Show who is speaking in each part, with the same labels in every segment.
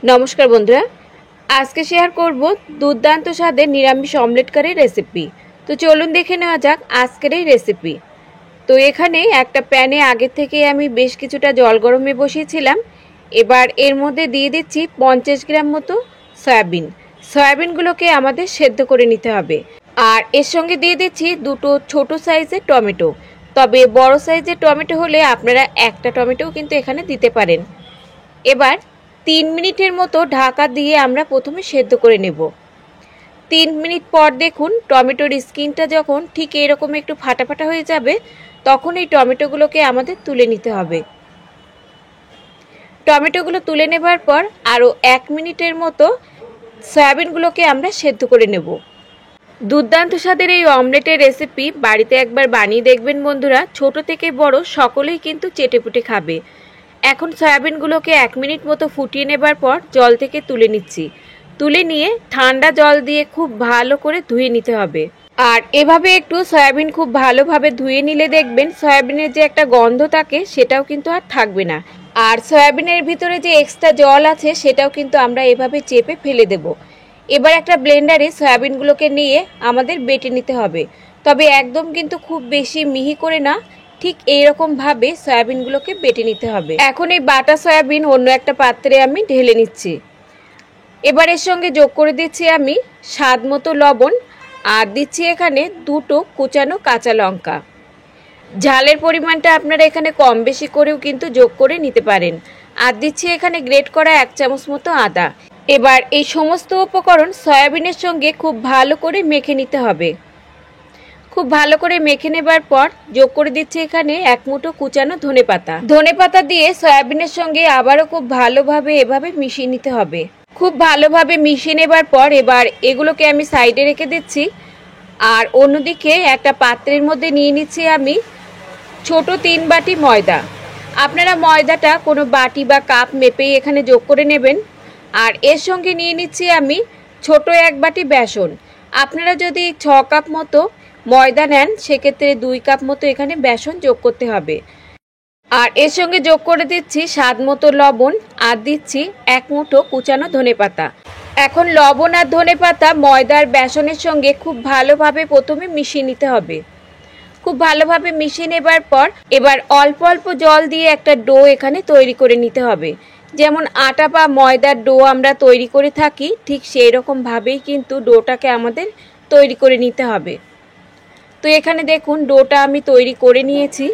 Speaker 1: নমস্কার বন্ধুরা, আজকে শেয়ার করব দুর্দান্ত স্বাদের নিরামিষ অমলেট কারির রেসিপি। তো চলুন দেখে নেওয়া যাক আজকের এই রেসিপি। তো এখানে একটা প্যানে আগে থেকে আমি বেশ কিছুটা জল গরমে বসিয়েছিলাম। এবার এর মধ্যে দিয়ে দিচ্ছি 50 গ্রাম মতো সয়াবিন। সয়াবিনগুলোকে আমাদের সেদ্ধ করে নিতে হবে। আর এর সঙ্গে দিয়ে দিচ্ছি দুটো ছোট সাইজের টমেটো। তবে বড় সাইজের টমেটো হলে আপনারা একটা টমেটোও কিন্তু এখানে দিতে পারেন। এবার 3 মিনিটের মতো ঢাকা দিয়ে আমরা প্রথমে সেদ্ধ করে নেব। 3 মিনিট পর দেখুন টমেটোর স্কিনটা যখন ঠিক এরকম একটু ফাটা ফাটা হয়ে যাবে, তখন এই টমেটোগুলোকে আমাদের তুলে নিতে হবে। টমেটোগুলো তুলে নেবার পর আরও 1 মিনিটের মতো সয়াবিনগুলোকে আমরা সেদ্ধ করে নেব। দুর্দান্ত স্বাদের এই অমলেটের রেসিপি বাড়িতে একবার বানিয়ে দেখবেন বন্ধুরা, ছোট থেকে বড় সকলেই কিন্তু চেটেপুটে খাবে। এখন সয়াবিনগুলোকে 1 মিনিট মতো ফুটিয়ে নেবার পর জল থেকে তুলে নিচ্ছি। তুলে নিয়ে ঠান্ডা জল দিয়ে খুব ভালো করে ধুয়ে নিতে হবে। আর এভাবে একটু সয়াবিন খুব ভালোভাবে ধুয়ে নিলে দেখবেন সয়াবিনের যে একটা গন্ধ থাকে সেটাও কিন্তু আর থাকবে না। আর সয়াবিনের ভিতরে যে এক্সট্রা জল আছে সেটাও কিন্তু আমরা এভাবে চেপে ফেলে দেব। এবার একটা ব্লেন্ডারে সয়াবিনগুলোকে নিয়ে আমাদের বেটে নিতে হবে। তবে একদম কিন্তু খুব বেশি মিহি করে না, ঠিক এইরকমভাবে সয়াবিনগুলোকে বেটে নিতে হবে। এখন এই বাটা সয়াবিন অন্য একটা পাত্রে আমি ঢেলে নিচ্ছি। এবার এর সঙ্গে যোগ করে দিচ্ছি আমি স্বাদ মতো লবণ, আর দিচ্ছি এখানে দুটো কুচানো কাঁচা লঙ্কা। ঝালের পরিমাণটা আপনারা এখানে কম বেশি করেও কিন্তু যোগ করে নিতে পারেন। আর দিচ্ছি এখানে গ্রেট করা 1 চামচ মতো আদা। এবার এই সমস্ত উপকরণ সয়াবিনের সঙ্গে খুব ভালো করে মেখে নিতে হবে। খুব ভালো করে মেখে নেবার পর যোগ করে দিচ্ছি এখানে 1 মুঠো কুচানো ধনেপাতা। ধনেপাতা দিয়ে সয়াবিনের সঙ্গে আবারও খুব ভালোভাবে এভাবে মিশিয়ে নিতে হবে। খুব ভালোভাবে মিশিয়ে নেবার পর এবার এগুলোকে আমি সাইডে রেখে দিচ্ছি। আর অন্যদিকে একটা পাত্রের মধ্যে নিয়ে নিচ্ছি আমি ছোট 3 বাটি ময়দা। আপনারা ময়দাটা কোনো বাটি বা কাপ মেপেই এখানে যোগ করে নেবেন। আর এর সঙ্গে নিয়ে নিচ্ছি আমি ছোট 1 বাটি বেসন। আপনারা যদি 6 কাপ মতো ময়দা নেন সেক্ষেত্রে 2 কাপ মতো এখানে বেসন যোগ করতে হবে। আর এর সঙ্গে যোগ করে দিচ্ছি স্বাদ মতো লবণ, আর দিচ্ছি 1 মুঠো কুচানো ধনেপাতা। এখন লবণ আর ধনেপাতা ময়দার বেসনের সঙ্গে খুব ভালোভাবে প্রথমে মিশিয়ে নিতে হবে। খুব ভালোভাবে মিশিয়ে নেবার পর এবার অল্প অল্প জল দিয়ে একটা ডো এখানে তৈরি করে নিতে হবে। যেমন আটা বা ময়দার ডো আমরা তৈরি করে থাকি, ঠিক সেই রকমভাবেই কিন্তু ডোটাকে আমাদের তৈরি করে নিতে হবে। তো এখানে দেখুন ডোটা আমি তৈরি করে নিয়েছি।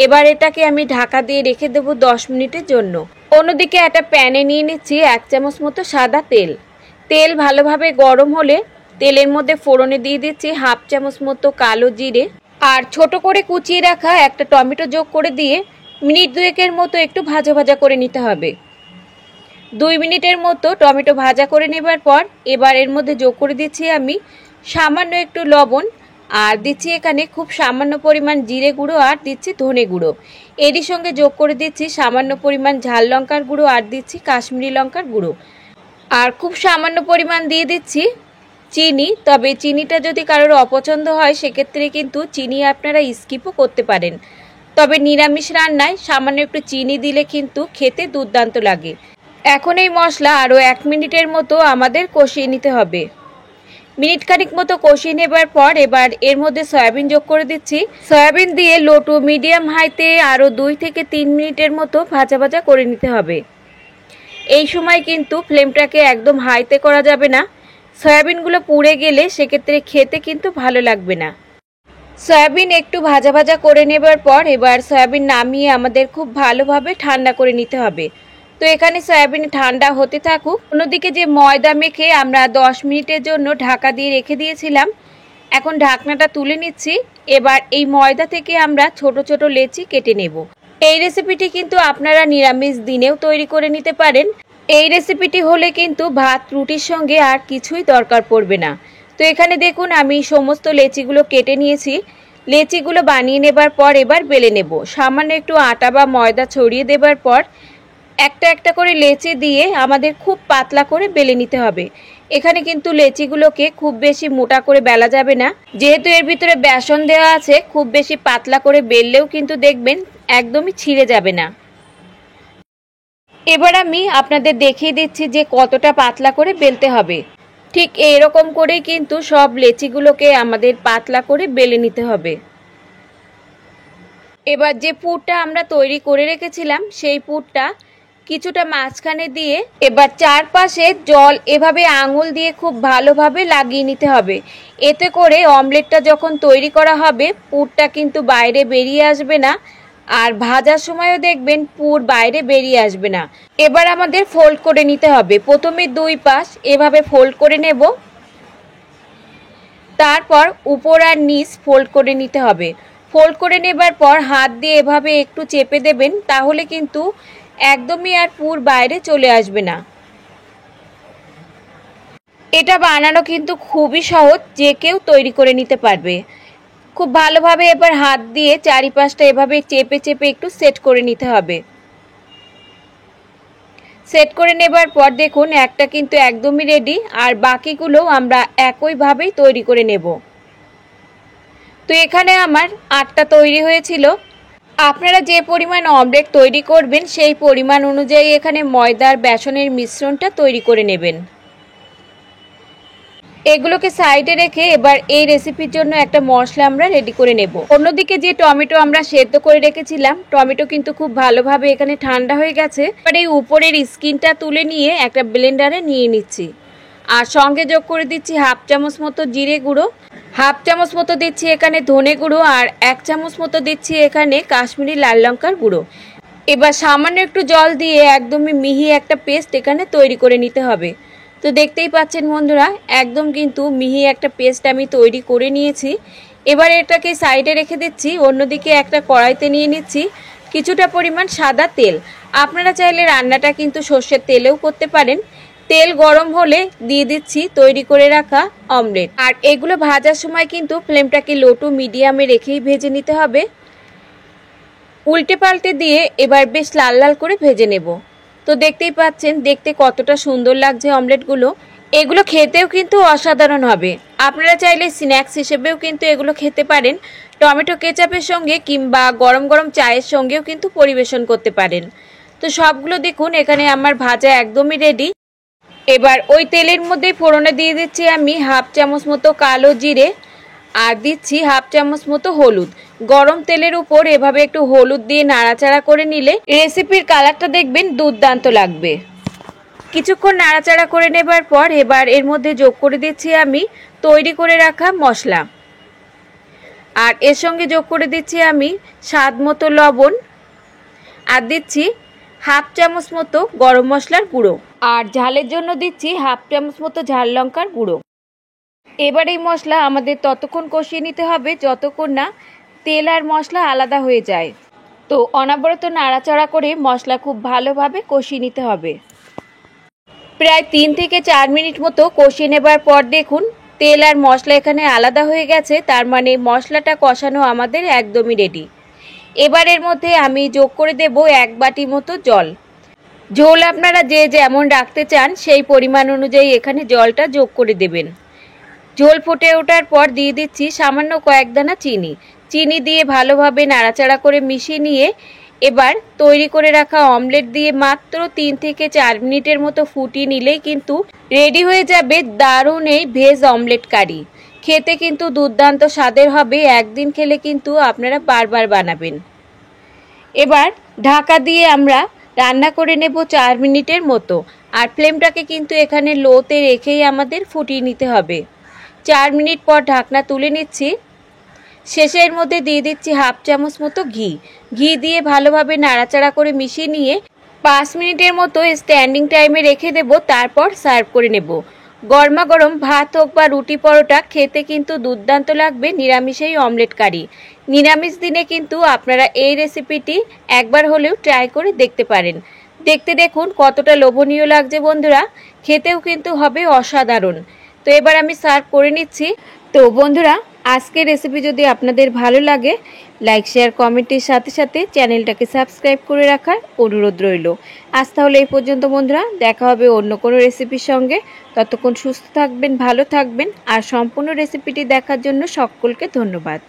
Speaker 1: এবার এটাকে আমি ঢাকা দিয়ে রেখে দেবো 10 মিনিটের জন্য। অন্যদিকে একটা প্যানে নিয়ে নিচ্ছি 1 চামচ মতো সাদা তেল। তেল ভালোভাবে গরম হলে তেলের মধ্যে ফোড়নে দিয়ে দিচ্ছি 1/2 চামচ মতো কালো জিরে, আর ছোট করে কুচিয়ে রাখা একটা টমেটো যোগ করে দিয়ে মিনিট 2 মতো একটু ভাজা ভাজা করে নিতে হবে। 2 মিনিটের মতো টমেটো ভাজা করে নেবার পর এবার এর মধ্যে যোগ করে দিচ্ছি আমি সামান্য একটু লবণ, আর দিচ্ছি এখানে খুব সামান্য পরিমাণ জিরে গুঁড়ো, আর দিচ্ছি ধনে গুঁড়ো। এরই সঙ্গে যোগ করে দিচ্ছি সামান্য পরিমাণ ঝাল লঙ্কার গুঁড়ো, আর দিচ্ছি কাশ্মীরি লঙ্কার গুঁড়ো, আর খুব সামান্য পরিমাণ দিয়ে দিচ্ছি চিনি। তবে চিনিটা যদি কারোর অপছন্দ হয় সেক্ষেত্রে কিন্তু চিনি আপনারা স্কিপও করতে পারেন। তবে নিরামিষ রান্নায় সামান্য একটু চিনি দিলে কিন্তু খেতে দুর্দান্ত লাগে। এখন এই মশলা আরও 1 মিনিটের মতো আমাদের কষিয়ে নিতে হবে। মিনিট খানিক মতো কষিয়ে নেবার পর এবার এর মধ্যে সয়াবিন যোগ করে দিচ্ছি। সয়াবিন দিয়ে লো টু মিডিয়াম হাইতে আরও 2 থেকে 3 মিনিটের মতো ভাজা ভাজা করে নিতে হবে। এই সময় কিন্তু ফ্লেমটাকে একদম হাইতে করা যাবে না, সয়াবিনগুলো পুড়ে গেলে সেক্ষেত্রে খেতে কিন্তু ভালো লাগবে না। সয়াবিন একটু ভাজা ভাজা করে নেবার পর এবার সয়াবিন নামিয়ে আমাদের খুব ভালোভাবে ঠান্ডা করে নিতে হবে। তো এখানে সয়াবিন ঠান্ডা হতে থাকুক। অন্যদিকে যে ময়দা মেখে আমরা 10 মিনিটের জন্য ঢাকা দিয়ে রেখে দিয়েছিলাম, এখন ঢাকনাটা তুলে নিচ্ছি। এবার এই ময়দা থেকে আমরা ছোট ছোট লেচি কেটে নেব। এই রেসিপিটি কিন্তু আপনারা নিরামিষ দিনেও তৈরি করে নিতে পারেন। এই রেসিপিটি হলে কিন্তু ভাত রুটির সঙ্গে আর কিছুই দরকার পড়বে না। তো এখানে দেখুন আমি সমস্ত লেচিগুলো কেটে নিয়েছি। লেচিগুলো বানিয়ে নেবার পর এবার বেলে নেব। সামান্য একটু আটা বা ময়দা ছড়িয়ে দেবার পর একটা একটা করে লেচি দিয়ে আমাদের খুব পাতলা করে বেলে নিতে হবে। এখানে কিন্তু লেচিগুলোকে খুব বেশি মোটা করে বেলা যাবে না, যেহেতু এর ভিতরে বেসন দেওয়া আছে। খুব বেশি পাতলা করে বেললেও কিন্তু দেখবেন একদমই ছিঁড়ে যাবে না। এবার আমি আপনাদের দেখিয়ে দিচ্ছি যে কতটা পাতলা করে বেলতে হবে। ঠিক এইরকম করেই কিন্তু সব লেচিগুলোকে আমাদের পাতলা করে বেলে নিতে হবে। এবার যে পুরটা আমরা তৈরি করে রেখেছিলাম সেই পুরটা কিছুটা মাঝখানে দিয়ে এবার চারপাশে জল এভাবে আঙুল দিয়ে খুব ভালোভাবে লাগিয়ে নিতে হবে। এতে করে অমলেটটা যখন তৈরি করা হবে পুরটা কিন্তু বাইরে বেরিয়ে আসবে না, আর ভাজার সময়ও দেখবেন পুর বাইরে বেরিয়ে আসবে না। এবার আমাদের ফোল্ড করে নিতে হবে। প্রথমে দুই পাশ এভাবে ফোল্ড করে নেব, তারপর উপর আর নিচ ফোল্ড করে নিতে হবে। ফোল্ড করে নেবার পর হাত দিয়ে এভাবে একটু চেপে দেবেন, তাহলে কিন্তু একদমই আর পুর বাইরে চলে আসবে না। এটা বানানো কিন্তু খুবই সহজ, যে কেউ তৈরি করে নিতে পারবে। খুব ভালোভাবে এবার হাত দিয়ে চারিপাশটা এভাবে চেপে চেপে একটু সেট করে নিতে হবে। সেট করে নেবার পর দেখুন একটা কিন্তু একদমই রেডি, আর বাকিগুলো আমরা একইভাবেই তৈরি করে নেব। তো এখানে আমার 8টা তৈরি হয়েছিল। আপনারা যে পরিমাণ অমলেট তৈরি করবেন সেই পরিমাণ অনুযায়ী এখানে ময়দার বেসনের মিশ্রণটা তৈরি করে নেবেন। এগুলোকে সাইডে রেখে এবার এই রেসিপির জন্য একটা মশলা আমরা রেডি করে নেব। অন্যদিকে যে টমেটো আমরা সেদ্ধ করে রেখেছিলাম, টমেটো কিন্তু খুব ভালোভাবে এখানে ঠান্ডা হয়ে গেছে। এবার এই উপরের স্কিনটা তুলে নিয়ে একটা ব্লেন্ডারে নিয়ে নিচ্ছি, আর সঙ্গে যোগ করে দিচ্ছি হাফ চামচ মতো জিরে গুঁড়ো, হাফ চামচ মতো দিচ্ছি এখানে ধনে গুঁড়ো, আর 1 চামচ মতো দিচ্ছি এখানে কাশ্মীরি লাল লঙ্কার গুঁড়ো। এবার সামান্য একটু জল দিয়ে একদমই মিহি একটা পেস্ট এখানে তৈরি করে নিতে হবে। তো দেখতেই পাচ্ছেন বন্ধুরা, একদম কিন্তু মিহি একটা পেস্ট আমি তৈরি করে নিয়েছি। এবার এটাকে সাইডে রেখে দিচ্ছি। অন্যদিকে একটা কড়াইতে নিয়ে নিচ্ছি কিছুটা পরিমাণ সাদা তেল। আপনারা চাইলে রান্নাটা কিন্তু সর্ষের তেলেও করতে পারেন। তেল গরম হলে দিয়ে দিচ্ছি তৈরি করে রাখা অমলেট, আর এগুলো ভাজার সময় কিন্তু ফ্লেমটাকে লো টু মিডিয়ামে রেখেই ভেজে নিতে হবে। উল্টে পাল্টে দিয়ে এবার বেশ লাল লাল করে ভেজে নেব। তো দেখতেই পাচ্ছেন দেখতে কতটা সুন্দর লাগছে অমলেটগুলো। এগুলো খেতেও কিন্তু অসাধারণ হবে। আপনারা চাইলে স্ন্যাক্স হিসেবেও কিন্তু এগুলো খেতে পারেন, টমেটো কেচাপের সঙ্গে কিংবা গরম গরম চায়ের সঙ্গেও কিন্তু পরিবেশন করতে পারেন। তো সবগুলো দেখুন এখানে আমার ভাজা একদমই রেডি। এবার ওই তেলের মধ্যে ফোড়নে দিয়ে দিচ্ছি আমি হাফ চামচ মতো কালো জিরে, আর দিচ্ছি হাফ চামচ মতো হলুদ। গরম তেলের উপর এভাবে একটু হলুদ দিয়ে নাড়াচাড়া করে নিলে রেসিপির কালারটা দেখবেন দুর্দান্ত লাগবে। কিছুক্ষণ নাড়াচাড়া করে নেবার পর এবার এর মধ্যে যোগ করে দিচ্ছি আমি তৈরি করে রাখা মশলা, আর এর সঙ্গে যোগ করে দিচ্ছি আমি স্বাদ মতো লবণ, আর দিচ্ছি হাফ চামচ মতো গরম মশলার গুঁড়ো, আর ঝালের জন্য দিচ্ছি হাফ চামচ মতো ঝাল লঙ্কার গুঁড়ো। এবার এই মশলা আমাদের ততক্ষণ কষিয়ে নিতে হবে যতক্ষণ না তেল আর মশলা আলাদা হয়ে যায়। তো অনবরত নাড়াচাড়া করে মশলা খুব ভালোভাবে কষিয়ে নিতে হবে। প্রায় 3 থেকে 4 মিনিট মতো কষিয়ে নেবার পর দেখুন তেল আর মশলা এখানে আলাদা হয়ে গেছে, তার মানে মশলাটা কষানো আমাদের একদমই রেডি। এবার এর মধ্যে আমি যোগ করে দেব 1 বাটি মতো জল। ঝোল আপনারা যে যেমন রাখতে চান সেই পরিমাণ অনুযায়ী এখানে জলটা যোগ করে দেবেন। ঝোল ফুটে ওঠার পর দিয়ে দিচ্ছি সামান্য কয়েক দানা চিনি। চিনি দিয়ে ভালোভাবে নাড়াচাড়া করে মিশিয়ে নিয়ে এবার তৈরি করে রাখা অমলেট দিয়ে মাত্র 3 থেকে 4 মিনিটের মতো ফুটিয়ে নিলেই কিন্তু রেডি হয়ে যাবে দারুণ এই ভেজ অমলেট কারি। খেতে কিন্তু দুর্দান্ত স্বাদের হবে। একদিন খেলে কিন্তু আপনারা বারবার বানাবেন। এবার ঢাকা দিয়ে আমরা রান্না করে নেব 4 মিনিটের মতো, আর ফ্লেমটাকে কিন্তু এখানে লোতে রেখেই আমাদের ফুটিয়ে নিতে হবে। 4 মিনিট পর ঢাকনা তুলে নিচ্ছি। শেষের মধ্যে দিয়ে দিচ্ছি হাফ চামচ মতো ঘি। ঘি দিয়ে ভালোভাবে নাড়াচাড়া করে মিশিয়ে নিয়ে 5 মিনিটের মতো স্ট্যান্ডিং টাইমে রেখে দেব, তারপর সার্ভ করে নেব। গরমা গরম ভাত হোক বা রুটি পরোটা খেতে কিন্তু দুর্দান্ত লাগবে নিরামিষ এই অমলেট কারি। নিরামিষ দিনে কিন্তু আপনারা এই রেসিপিটি একবার হলেও ট্রাই করে দেখতে পারেন। দেখতে দেখুন কতটা লোভনীয় লাগছে বন্ধুরা, খেতেও কিন্তু হবে অসাধারণ। তো এবার আমি সার্ভ করে নিচ্ছি। তো বন্ধুরা, আজকের রেসিপি যদি আপনাদের ভালো লাগে লাইক শেয়ার কমেন্টের সাথে সাথে চ্যানেলটাকে সাবস্ক্রাইব করে রাখার অনুরোধ রইল। আজ তাহলে এই পর্যন্ত বন্ধুরা, দেখা হবে অন্য কোনো রেসিপির সঙ্গে। ততক্ষণ সুস্থ থাকবেন, ভালো থাকবেন, আর সম্পূর্ণ রেসিপিটি দেখার জন্য সকলকে ধন্যবাদ।